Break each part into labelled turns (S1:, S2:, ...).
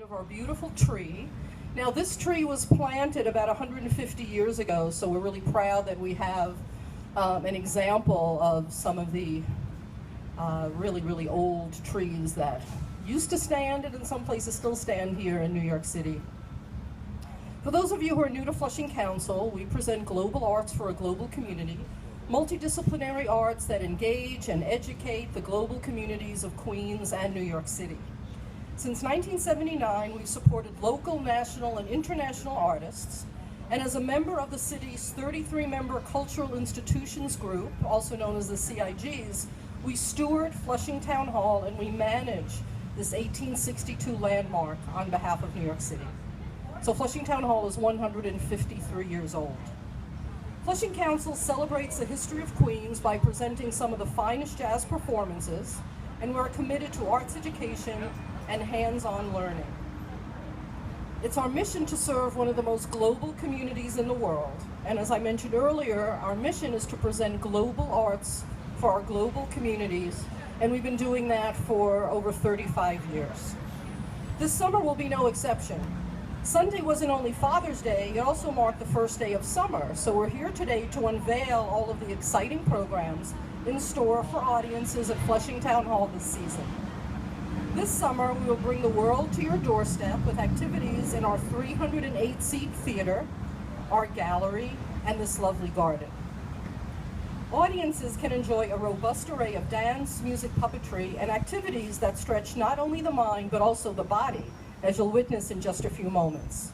S1: of our beautiful tree. Now this tree was planted about 150 years ago, so we're really proud that we have an example of some of the really old trees that used to stand and in some places still stand here in New York City. For those of you who are new to Flushing Council, we present global arts for a global community, multidisciplinary arts that engage and educate the global communities of Queens and New York City. Since 1979, we've supported local, national, and international artists, and as a member of the city's 33-member Cultural Institutions Group, also known as the CIGs, we steward Flushing Town Hall and we manage this 1862 landmark on behalf of New York City. So Flushing Town Hall is 153 years old. Flushing Council celebrates the history of Queens by presenting some of the finest jazz performances, and we're committed to arts education and hands-on learning. It's our mission to serve one of the most global communities in the world, and as I mentioned earlier, our mission is to present global arts for our global communities, and we've been doing that for over 35 years. This summer will be no exception. Sunday wasn't only Father's Day, it also marked the first day of summer, so we're here today to unveil all of the exciting programs in store for audiences at Flushing Town Hall this season. This summer, we will bring the world to your doorstep with activities in our 308-seat theater, art gallery, and this lovely garden. Audiences can enjoy a robust array of dance, music, puppetry, and activities that stretch not only the mind, but also the body, as you'll witness in just a few moments.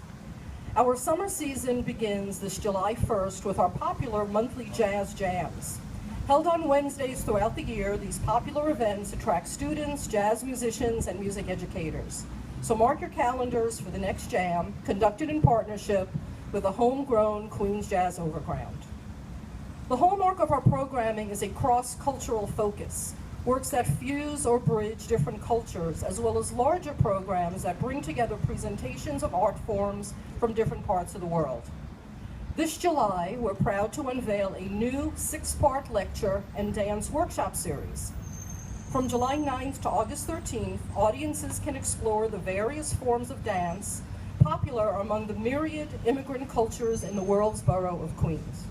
S1: Our summer season begins this July 1st with our popular monthly Jazz Jams. Held on Wednesdays throughout the year, these popular events attract students, jazz musicians, and music educators. So mark your calendars for the next jam, conducted in partnership with the homegrown Queens Jazz Overground. The hallmark of our programming is a cross-cultural focus, works that fuse or bridge different cultures, as well as larger programs that bring together presentations of art forms from different parts of the world. This July, we're proud to unveil a new 6-part lecture and dance workshop series. From July 9th to August 13th, audiences can explore the various forms of dance popular among the myriad immigrant cultures in the world's borough of Queens.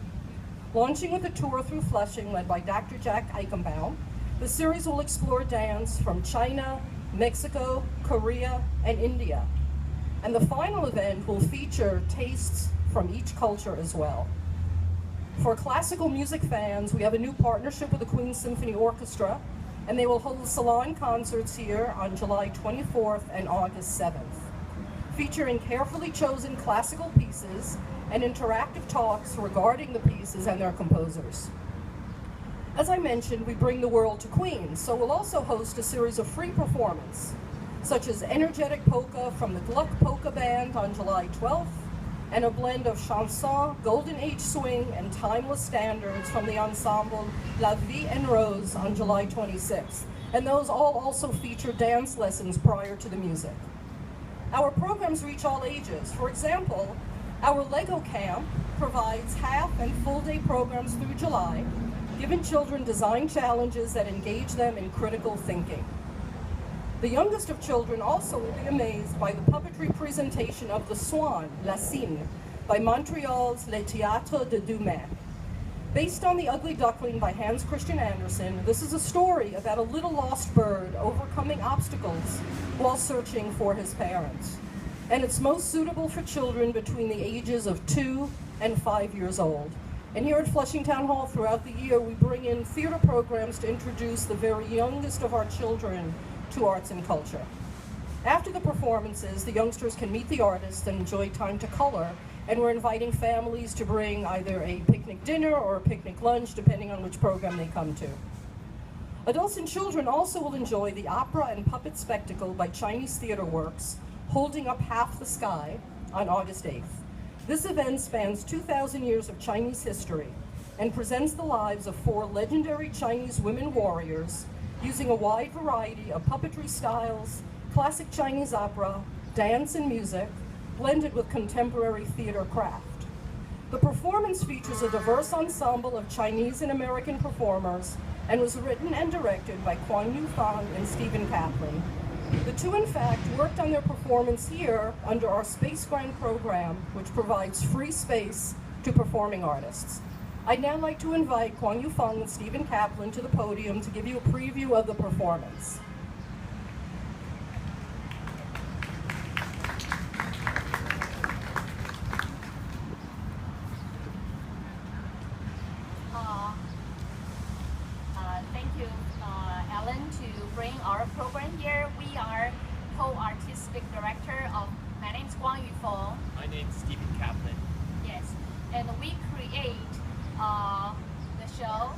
S1: Launching with a tour through Flushing led by Dr. Jack Eichenbaum, the series will explore dance from China, Mexico, Korea, and India. And the final event will feature tastes from each culture as well. For classical music fans, we have a new partnership with the Queens Symphony Orchestra, and they will hold salon concerts here on July 24th and August 7th, featuring carefully chosen classical pieces and interactive talks regarding the pieces and their composers. As I mentioned, we bring the world to Queens, so we'll also host a series of free performances, such as energetic polka from the Gluck Polka Band on July 12th, and a blend of chanson, golden age swing, and timeless standards from the ensemble La Vie en Rose on July 26th. And those all also feature dance lessons prior to the music. Our programs reach all ages. For example, our Lego Camp provides half and full day programs through July, giving children design challenges that engage them in critical thinking. The youngest of children also will be amazed by the puppetry presentation of The Swan, La Cygne, by Montreal's Le Théâtre de Demain. Based on The Ugly Duckling by Hans Christian Andersen, this is a story about a little lost bird overcoming obstacles while searching for his parents. And it's most suitable for children between the ages of 2 and 5 years old. And here at Flushing Town Hall throughout the year, we bring in theater programs to introduce the very youngest of our children to arts and culture. After the performances, the youngsters can meet the artists and enjoy time to color, and we're inviting families to bring either a picnic dinner or a picnic lunch, depending on which program they come to. Adults and children also will enjoy the opera and puppet spectacle by Chinese Theater Works, Holding Up Half the Sky, on August 8th. This event spans 2,000 years of Chinese history and presents the lives of 4 legendary Chinese women warriors using a wide variety of puppetry styles, classic Chinese opera, dance and music, blended with contemporary theater craft. The performance features a diverse ensemble of Chinese and American performers and was written and directed by Kwon Yu Fang and Stephen Kaplan. The two, in fact, worked on their performance performance here under our Space Grant program, which provides free space to performing artists. I'd now like to invite Kwang Yu Fung and Stephen Kaplan to the podium to give you a preview of the performance.
S2: Thank you, Ellen, to bring our program here. We are co-artistic director of, my name is Kwang Yu Fung.
S3: My name's Stephen Kaplan.
S2: Yes, and we create the show.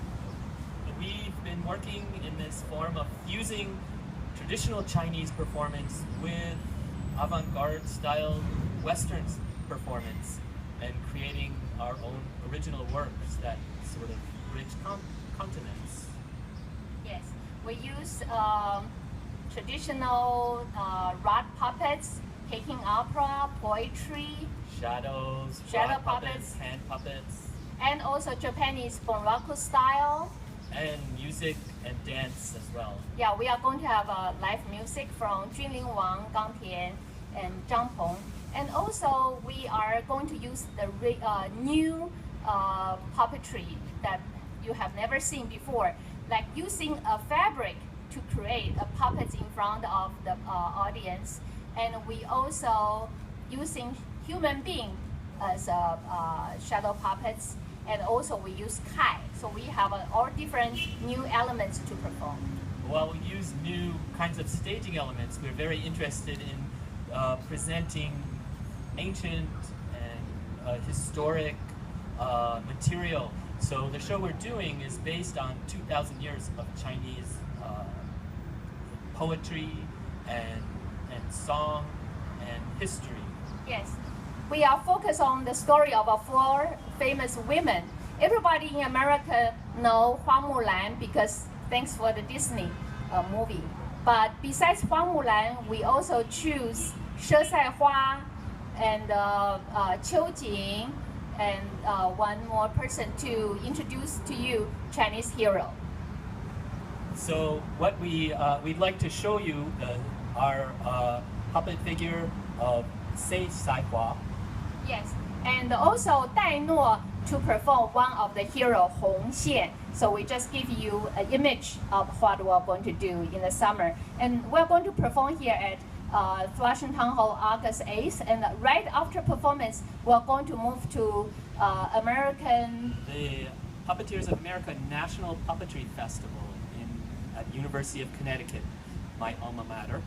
S3: We've been working in this form of fusing traditional Chinese performance with avant-garde style Western performance and creating our own original works that sort of bridge continents.
S2: Yes, we use traditional rod puppets, Peking opera, poetry,
S3: Shadow
S2: puppets.
S3: puppets, hand puppets,
S2: and also Japanese Bunraku style.
S3: and music and dance as well.
S2: Yeah, we are going to have live music from Junlin Wang, Gang Tian, and Zhang Peng. And also, we are going to use the new puppetry that you have never seen before, like using a fabric to create a puppet in front of the audience. And we also using human being as shadow puppets. And also we use Kai, so we have all different new elements to perform.
S3: While we use new kinds of staging elements, we're very interested in presenting ancient and historic material. So the show we're doing is based on 2,000 years of Chinese poetry and song and history.
S2: Yes. We are focused on the story of 4 famous women. Everybody in America know Hua Mulan because thanks for the Disney movie. But besides Hua Mulan, we also choose She Saihua and Qiu Jing and one more person to introduce to you Chinese hero.
S3: So what we'd like to show you our puppet figure of Sei Saihua.
S2: Yes, and also Dai Nuo to perform one of the hero Hong Xian. So we just give you an image of what we're going to do in the summer. And we're going to perform here at Flushing Town Hall August 8th. And right after performance, we're going to move to
S3: the Puppeteers of America National Puppetry Festival at University of Connecticut, my alma mater.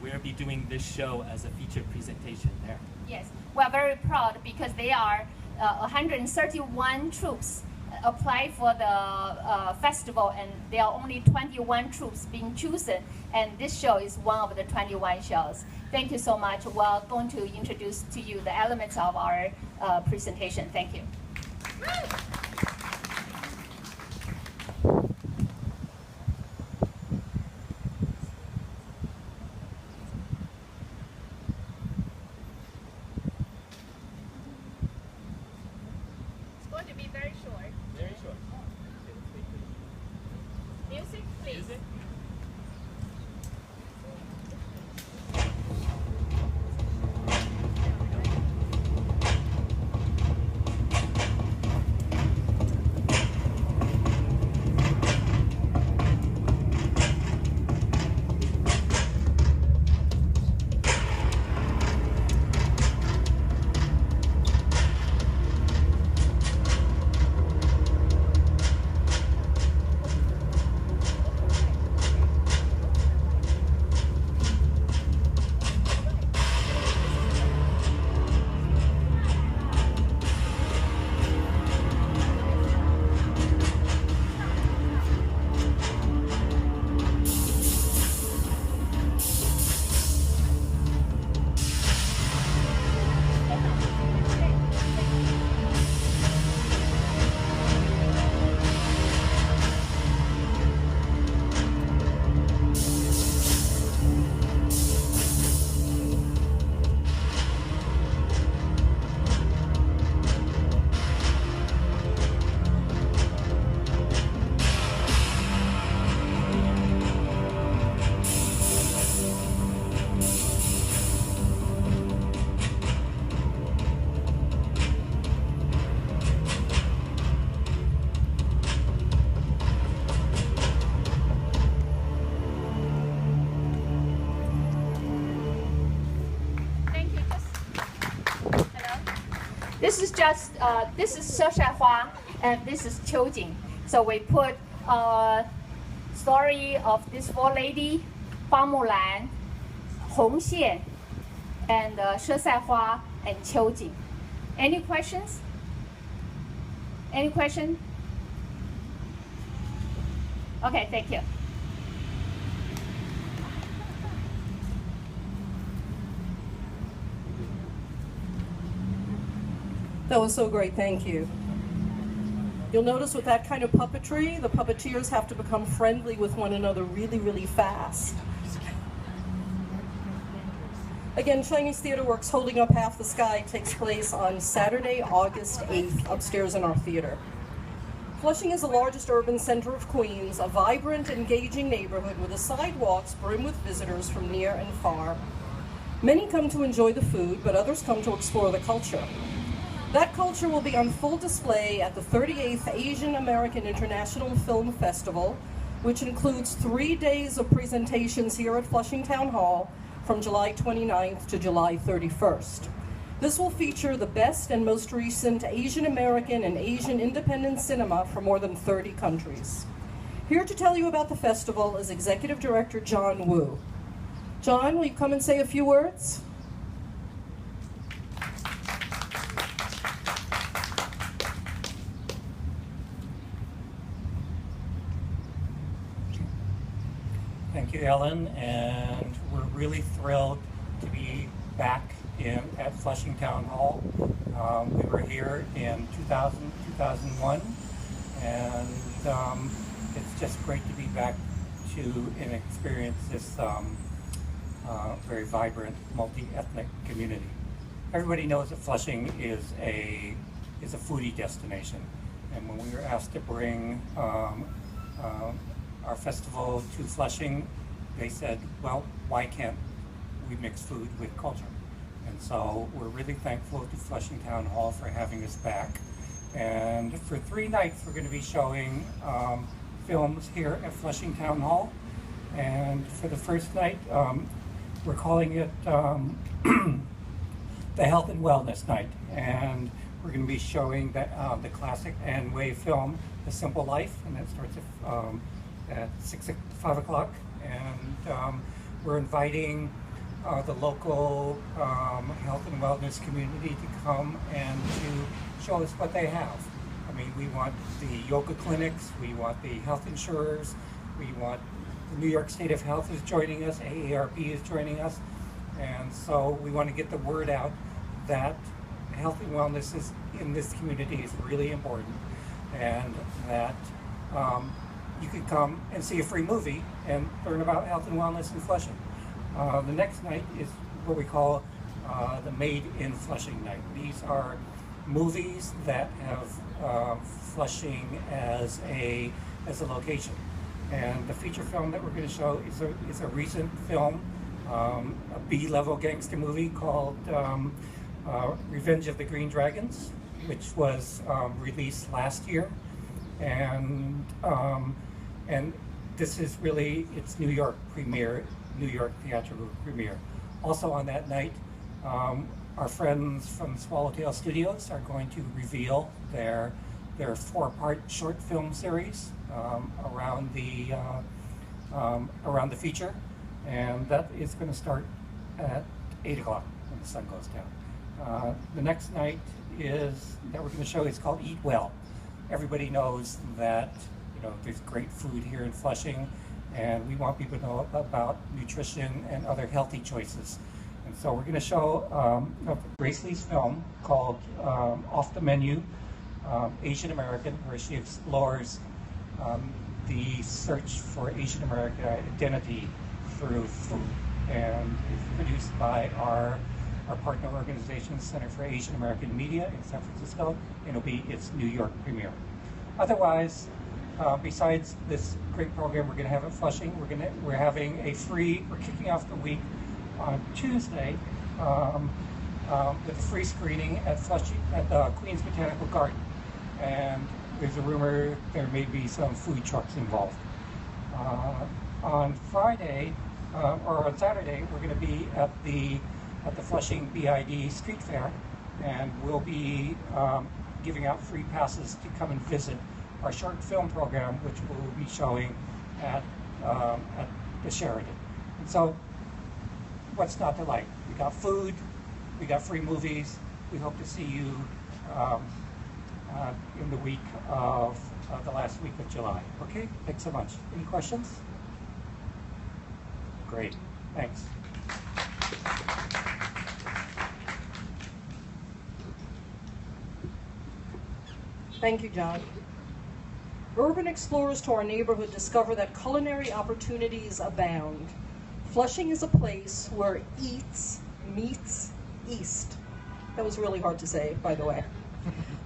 S3: We'll be doing this show as a featured presentation there.
S2: Yes, we are very proud because they are 131 troops apply for the festival, and there are only 21 troops being chosen, and this show is one of the 21 shows. Thank you so much. We're going to introduce to you the elements of our presentation. Thank you. It's going to be very short.
S3: Very short.
S2: Music, please.
S3: Music?
S2: This is just this is 蛇晒花 and this is 秋瑾. So we put story of this four lady, 花木兰, 红线, and 蛇晒花 and 秋瑾. Any questions? Any question? Okay, thank you.
S1: That was so great, thank you. You'll notice with that kind of puppetry, the puppeteers have to become friendly with one another really, really fast. Again, Chinese Theater Works Holding Up Half the Sky takes place on Saturday, August 8th, upstairs in our theater. Flushing is the largest urban center of Queens, a vibrant, engaging neighborhood with the sidewalks brim with visitors from near and far. Many come to enjoy the food, but others come to explore the culture. That culture will be on full display at the 38th Asian American International Film Festival, which includes 3 days of presentations here at Flushing Town Hall from July 29th to July 31st. This will feature the best and most recent Asian American and Asian independent cinema from more than 30 countries. Here to tell you about the festival is Executive Director John Wu. John, will you come and say a few words?
S4: Thank you, Ellen, and we're really thrilled to be back at Flushing Town Hall. We were here in 2001, and it's just great to be back to and experience this very vibrant, multi-ethnic community. Everybody knows that Flushing is a foodie destination, and when we were asked to bring our festival to Flushing, they said, well, why can't we mix food with culture? And so we're really thankful to Flushing Town Hall for having us back. And for 3 nights, we're going to be showing films here at Flushing Town Hall. And for the first night, we're calling it the Health and Wellness Night. And we're going to be showing the classic Anne Wei film, The Simple Life, and that starts at 5 o'clock, and we're inviting the local health and wellness community to come and to show us what they have. I mean, we want the yoga clinics, we want the health insurers, we want the New York State of Health is joining us, AARP is joining us, and so we want to get the word out that health and wellness in this community is really important, and that you can come and see a free movie and learn about health and wellness in Flushing. The next night is what we call the Made in Flushing night. These are movies that have Flushing as a location. And the feature film that we're going to show is a recent film, a B-level gangster movie called Revenge of the Green Dragons, which was released last year. And this is really its New York premiere, New York theatrical premiere. Also on that night, our friends from Swallowtail Studios are going to reveal their 4-part short film series around the feature, and that is going to start at 8 o'clock when the sun goes down. The next night that we're going to show is called Eat Well. Everybody knows that there's great food here in Flushing, and we want people to know about nutrition and other healthy choices. And so we're going to show Grace Lee's film called Off the Menu, Asian American, where she explores the search for Asian American identity through food, and it's produced by our partner organization, Center for Asian American Media in San Francisco, and it'll be its New York premiere. Otherwise, besides this great program we're going to have at Flushing, we're kicking off the week on Tuesday with a free screening at Flushing at the Queens Botanical Garden, and there's a rumor there may be some food trucks involved. On Friday or on Saturday, we're going to be at the Flushing BID Street Fair, and we'll be giving out free passes to come and visit our short film program, which we'll be showing at the Sheraton. And so, what's not to like? We got food, we got free movies. We hope to see you in the week of the last week of July. Okay, thanks so much. Any questions? Great, thanks.
S1: Thank you, John. Urban explorers to our neighborhood discover that culinary opportunities abound. Flushing is a place where eats meets east. That was really hard to say, by the way.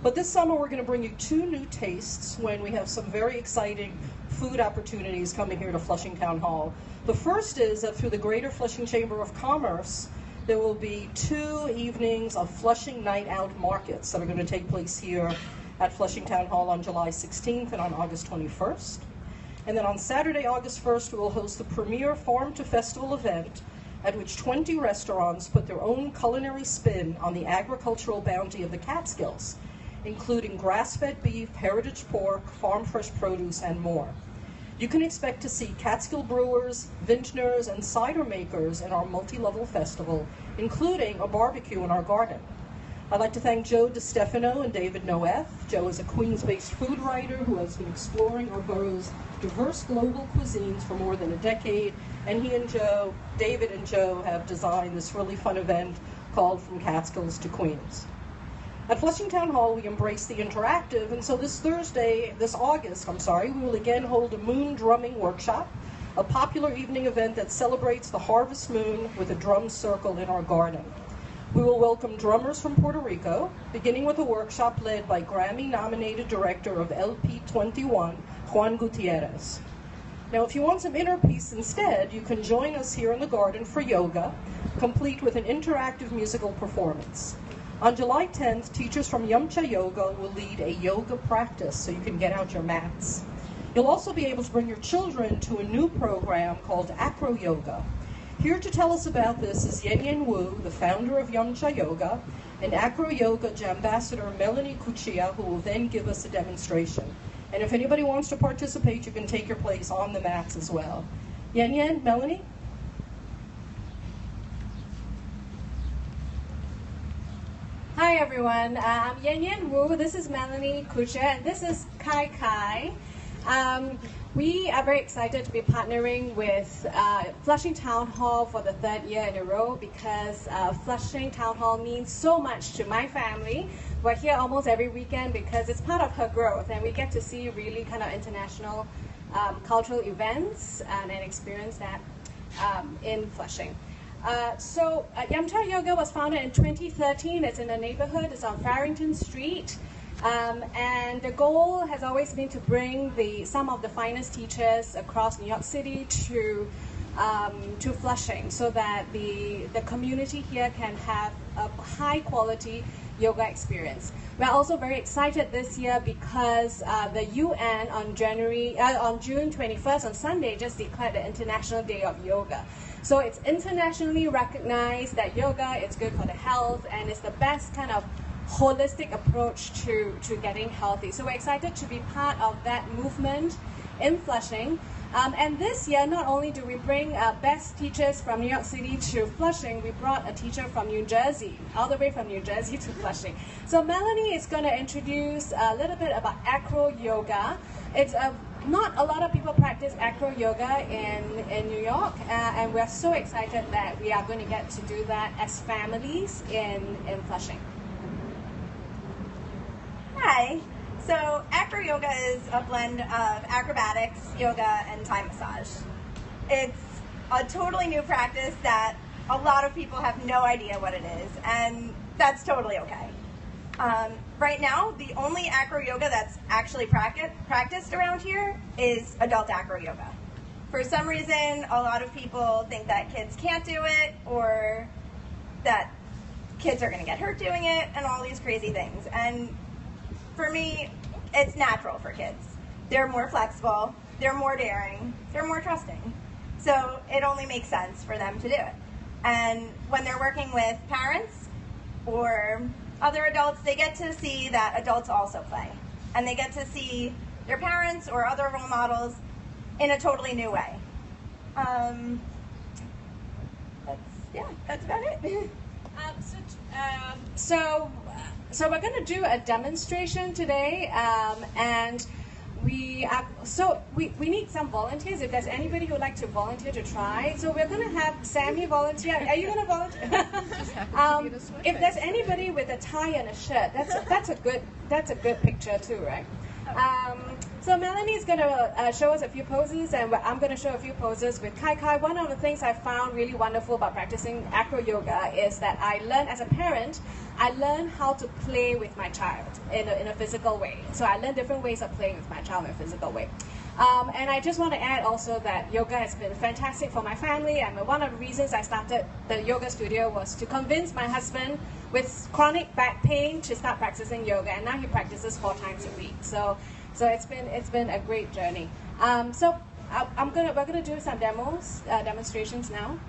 S1: But this summer we're going to bring you 2 new tastes when we have some very exciting food opportunities coming here to Flushing Town Hall. The first is that through the Greater Flushing Chamber of Commerce, there will be 2 evenings of Flushing Night Out markets that are going to take place here at Flushing Town Hall on July 16th and on August 21st. And then on Saturday, August 1st, we will host the premier Farm to Festival event at which 20 restaurants put their own culinary spin on the agricultural bounty of the Catskills, including grass-fed beef, heritage pork, farm fresh produce, and more. You can expect to see Catskill brewers, vintners, and cider makers in our multi-level festival, including a barbecue in our garden. I'd like to thank Joe DeStefano and David Noeth. Joe is a Queens-based food writer who has been exploring our borough's diverse global cuisines for more than a decade, and David and Joe, have designed this really fun event called From Catskills to Queens. At Flushing Town Hall, we embrace the interactive, and so this August, we will again hold a moon drumming workshop, a popular evening event that celebrates the harvest moon with a drum circle in our garden. We will welcome drummers from Puerto Rico, beginning with a workshop led by Grammy-nominated director of LP21, Juan Gutierrez. Now, if you want some inner peace instead, you can join us here in the garden for yoga, complete with an interactive musical performance. On July 10th, teachers from Yamcha Yoga will lead a yoga practice so you can get out your mats. You'll also be able to bring your children to a new program called Acro Yoga. Here to tell us about this is Yen Wu, the founder of Yamcha Yoga, and Acro Yoga Ambassador Melanie Cuccia, who will then give us a demonstration. And if anybody wants to participate, you can take your place on the mats as well. Yen, Melanie?
S5: Hi everyone, I'm Yen Wu, this is Melanie Cuccia, and this is Kai Kai. We are very excited to be partnering with Flushing Town Hall for the 3rd year in a row because Flushing Town Hall means so much to my family. We're here almost every weekend because it's part of her growth, and we get to see really kind of international cultural events and experience that in Flushing. Yamcha Yoga was founded in 2013. It's in the neighborhood. It's on Farrington Street. And the goal has always been to bring some of the finest teachers across New York City to Flushing so that the community here can have a high quality yoga experience. We're also very excited this year because the UN on June 21st on Sunday just declared the International Day of Yoga. So it's internationally recognized that yoga is good for the health and it's the best kind of holistic approach to getting healthy. So we're excited to be part of that movement in Flushing. And this year, not only do we bring best teachers from New York City to Flushing, we brought a teacher from New Jersey, all the way from New Jersey to Flushing. So Melanie is going to introduce a little bit about acro yoga. It's not a lot of people practice acro yoga in New York, and we're so excited that we are going to get to do that as families in Flushing.
S6: Hi. So acro yoga is a blend of acrobatics, yoga, and Thai massage. It's a totally new practice that a lot of people have no idea what it is, and that's totally okay. Right now, the only acro yoga that's actually practiced around here is adult acro yoga. For some reason, a lot of people think that kids can't do it, or that kids are going to get hurt doing it, and all these crazy things. And for me, it's natural for kids. They're more flexible, they're more daring, they're more trusting. So it only makes sense for them to do it. And when they're working with parents or other adults, they get to see that adults also play. And they get to see their parents or other role models in a totally new way. That's about it.
S5: So we're going to do a demonstration today, and we need some volunteers. If there's anybody who would like to volunteer to try, so we're going to have Sammy volunteer. Are you going to volunteer? If there's anybody with a tie and a shirt, that's a good picture too, right? So Melanie is going to show us a few poses, and I'm going to show a few poses with Kai Kai. One of the things I found really wonderful about practicing acro yoga is that I learned, as a parent, I learned how to play with my child in a physical way. So I learned different ways of playing with my child in a physical way. And I just want to add also that yoga has been fantastic for my family, and one of the reasons I started the yoga studio was to convince my husband with chronic back pain to start practicing yoga, and now he practices 4 times a week. So it's been a great journey. We're gonna do some demonstrations now.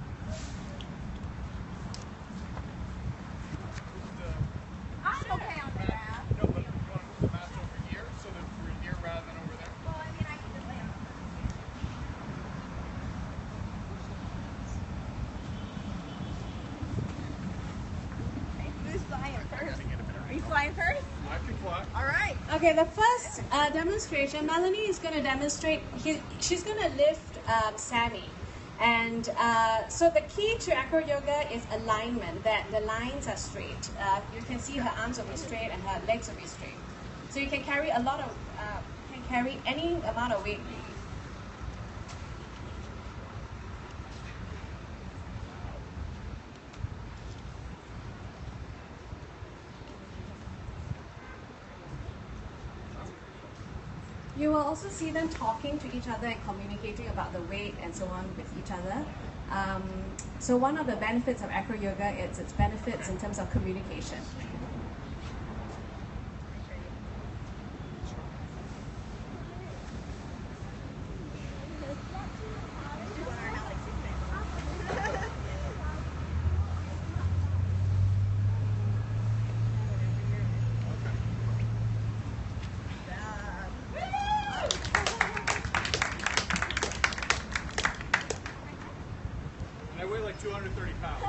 S6: I'm okay on the mat.
S7: No, but you want to move the mat over here so that we're here rather than over there?
S6: Well, I mean, I can just lay on it. Okay, who's flying first? Are you flying first?
S7: I can fly.
S6: All right.
S5: Okay, the first demonstration, Melanie is going to demonstrate. She's going to lift Sammy. And so the key to acro yoga is alignment, that the lines are straight. You can see her arms will be straight and her legs will be straight. So you can carry carry any amount of weight really. You will also see them talking to each other and communicating about the weight and so on with each other. So one of the benefits of acro yoga is its benefits in terms of communication.
S7: I weigh like 230 pounds.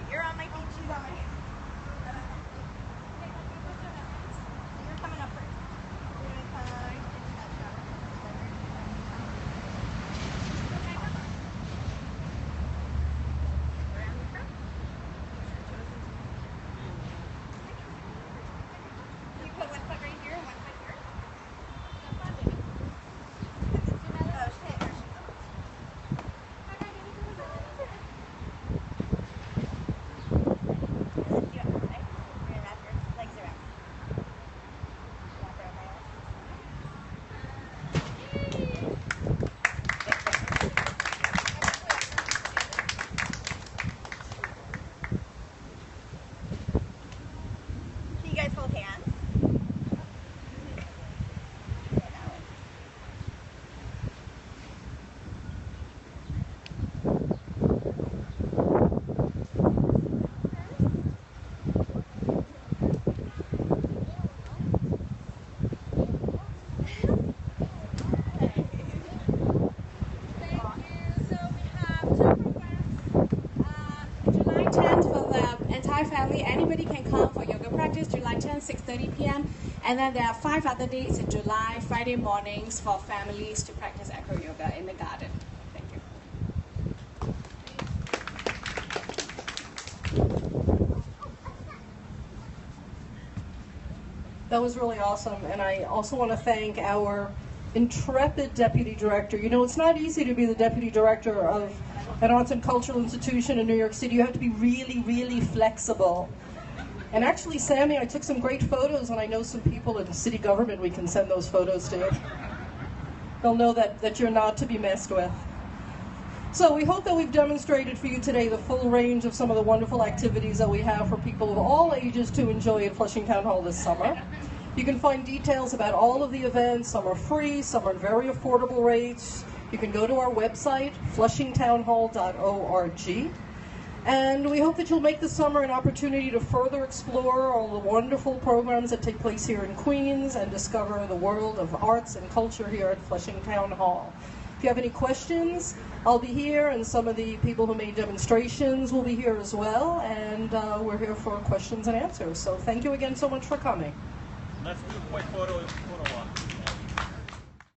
S6: You're on my feet, she's on my feet. You're coming up first. You're gonna come into that shower. Around the front. You put one foot right here and one foot here. Oh, shit. There she goes. Yeah, right? We're gonna wrap your legs around. Wrap around my legs. Can you guys hold hands? Yeah, that way.
S5: July 10th for the entire family. Anybody can come for yoga practice. July 10th, 6:30 p.m. And then there are 5 other dates in July, Friday mornings for families to practice acro yoga in the garden. Thank you.
S1: That was really awesome, and I also want to thank our intrepid deputy director. You know, it's not easy to be the deputy director of an arts and cultural institution in New York City. You have to be really, really flexible. And actually, Sammy, I took some great photos, and I know some people in city government we can send those photos to. They'll know that you're not to be messed with. So we hope that we've demonstrated for you today the full range of some of the wonderful activities that we have for people of all ages to enjoy at Flushing Town Hall this summer. You can find details about all of the events. Some are free, some are at very affordable rates. You can go to our website, flushingtownhall.org. And we hope that you'll make the summer an opportunity to further explore all the wonderful programs that take place here in Queens and discover the world of arts and culture here at Flushing Town Hall. If you have any questions, I'll be here, and some of the people who made demonstrations will be here as well, and we're here for questions and answers. So thank you again so much for coming.
S7: Let's do a quick photo op.